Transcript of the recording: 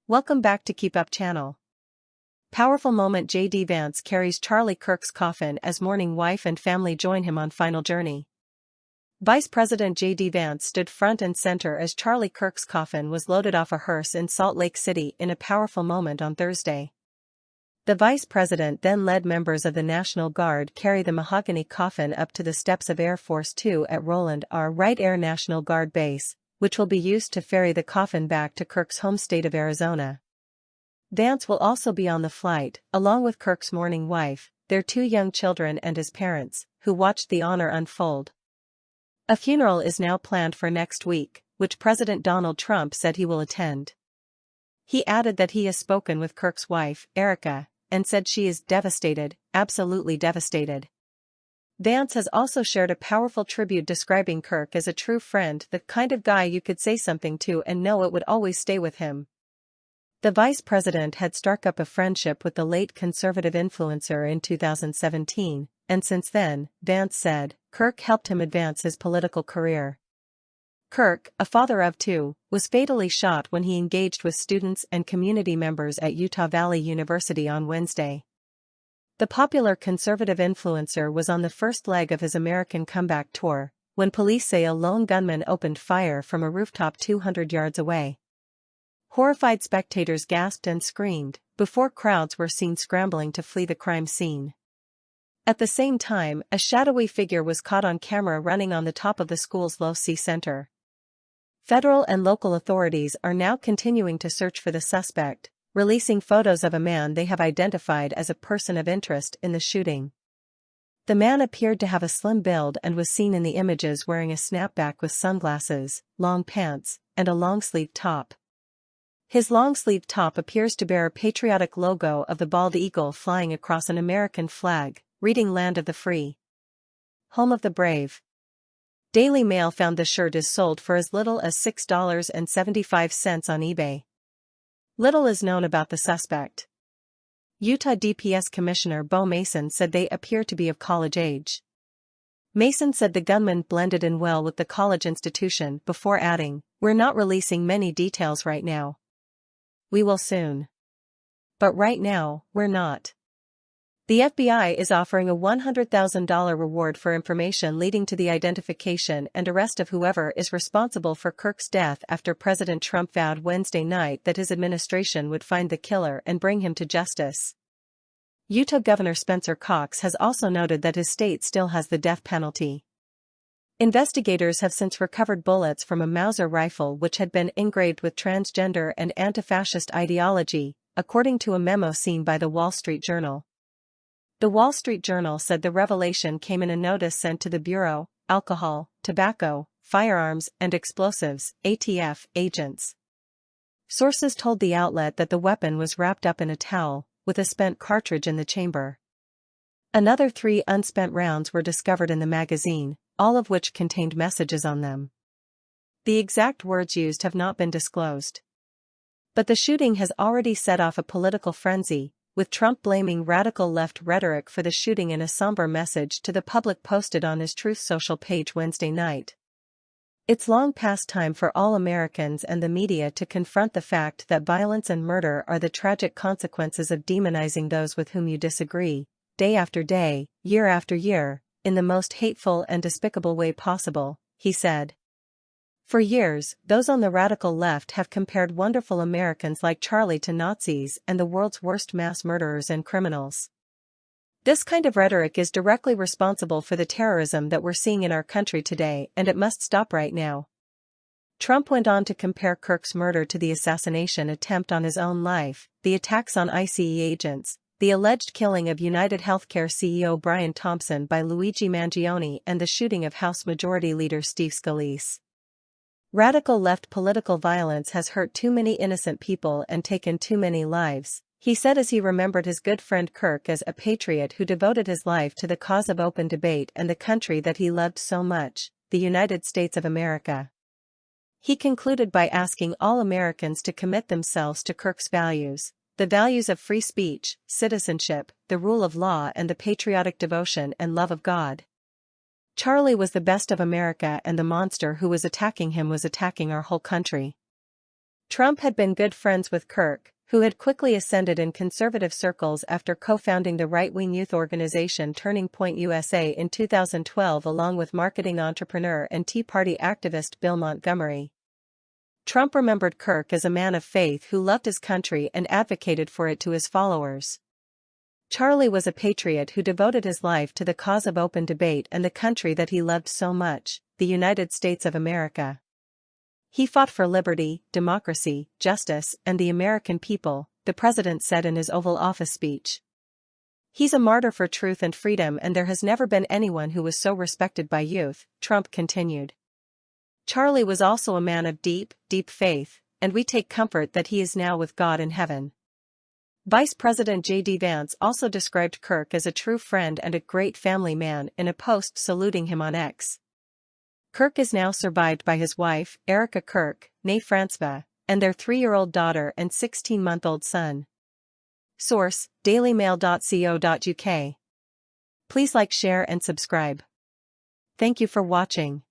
Welcome back to Keep Up channel. Powerful moment. J.D. Vance carries Charlie Kirk's coffin as mourning wife and family join him on final journey. Vice President J.D. Vance stood front and center as Charlie Kirk's coffin was loaded off a hearse in Salt Lake City in a powerful moment on Thursday. The Vice President then led members of the National Guard carry the mahogany coffin up to the steps of Air Force 2 at Roland R. Wright Air National Guard Base, which will be used to ferry the coffin back to Kirk's home state of Arizona. Vance will also be on the flight, along with Kirk's mourning wife, their 2 young children and his parents, who watched the honor unfold. A funeral is now planned for next week, which President Donald Trump said he will attend. He added that he has spoken with Kirk's wife, Erica, and said she is devastated, absolutely devastated. Vance has also shared a powerful tribute describing Kirk as a true friend, the kind of guy you could say something to and know it would always stay with him. The vice president had struck up a friendship with the late conservative influencer in 2017, and since then, Vance said, Kirk helped him advance his political career. Kirk, a father of 2, was fatally shot when he engaged with students and community members at Utah Valley University on Wednesday. The popular conservative influencer was on the first leg of his American comeback tour, when police say a lone gunman opened fire from a rooftop 200 yards away. Horrified spectators gasped and screamed, before crowds were seen scrambling to flee the crime scene. At the same time, a shadowy figure was caught on camera running on the top of the school's low-C center. Federal and local authorities are now continuing to search for the suspect, releasing photos of a man they have identified as a person of interest in the shooting. The man appeared to have a slim build and was seen in the images wearing a snapback with sunglasses, long pants, and a long-sleeved top. His long-sleeved top appears to bear a patriotic logo of the bald eagle flying across an American flag, reading Land of the Free, Home of the Brave. Daily Mail found the shirt is sold for as little as $6.75 on eBay. Little is known about the suspect. Utah DPS Commissioner Bo Mason said they appear to be of college age. Mason said the gunman blended in well with the college institution before adding, "We're not releasing many details right now. We will soon. But right now, we're not." The FBI is offering a $100,000 reward for information leading to the identification and arrest of whoever is responsible for Kirk's death after President Trump vowed Wednesday night that his administration would find the killer and bring him to justice. Utah Governor Spencer Cox has also noted that his state still has the death penalty. Investigators have since recovered bullets from a Mauser rifle which had been engraved with transgender and anti-fascist ideology, according to a memo seen by the Wall Street Journal. The Wall Street Journal said the revelation came in a notice sent to the Bureau, Alcohol, Tobacco, Firearms and Explosives, ATF, agents. Sources told the outlet that the weapon was wrapped up in a towel, with a spent cartridge in the chamber. Another 3 unspent rounds were discovered in the magazine, all of which contained messages on them. The exact words used have not been disclosed. But the shooting has already set off a political frenzy, with Trump blaming radical left rhetoric for the shooting in a somber message to the public posted on his Truth Social page Wednesday night. It's long past time for all Americans and the media to confront the fact that violence and murder are the tragic consequences of demonizing those with whom you disagree, day after day, year after year, in the most hateful and despicable way possible, he said. For years, those on the radical left have compared wonderful Americans like Charlie to Nazis and the world's worst mass murderers and criminals. This kind of rhetoric is directly responsible for the terrorism that we're seeing in our country today, and it must stop right now. Trump went on to compare Kirk's murder to the assassination attempt on his own life, the attacks on ICE agents, the alleged killing of United Healthcare CEO Brian Thompson by Luigi Mangione, and the shooting of House Majority Leader Steve Scalise. Radical left political violence has hurt too many innocent people and taken too many lives, he said as he remembered his good friend Kirk as a patriot who devoted his life to the cause of open debate and the country that he loved so much, the United States of America. He concluded by asking all Americans to commit themselves to Kirk's values, the values of free speech, citizenship, the rule of law and the patriotic devotion and love of God. Charlie was the best of America and the monster who was attacking him was attacking our whole country. Trump had been good friends with Kirk, who had quickly ascended in conservative circles after co-founding the right-wing youth organization Turning Point USA in 2012 along with marketing entrepreneur and Tea Party activist Bill Montgomery. Trump remembered Kirk as a man of faith who loved his country and advocated for it to his followers. Charlie was a patriot who devoted his life to the cause of open debate and the country that he loved so much, the United States of America. He fought for liberty, democracy, justice, and the American people, the president said in his Oval Office speech. He's a martyr for truth and freedom, and there has never been anyone who was so respected by youth, Trump continued. Charlie was also a man of deep, deep faith, and we take comfort that he is now with God in heaven. Vice President J.D. Vance also described Kirk as a true friend and a great family man in a post saluting him on X. Kirk is now survived by his wife, Erica Kirk, née Francois, and their 3-year-old daughter and 16-month-old son. Source: dailymail.co.uk. Please like, share and subscribe. Thank you for watching.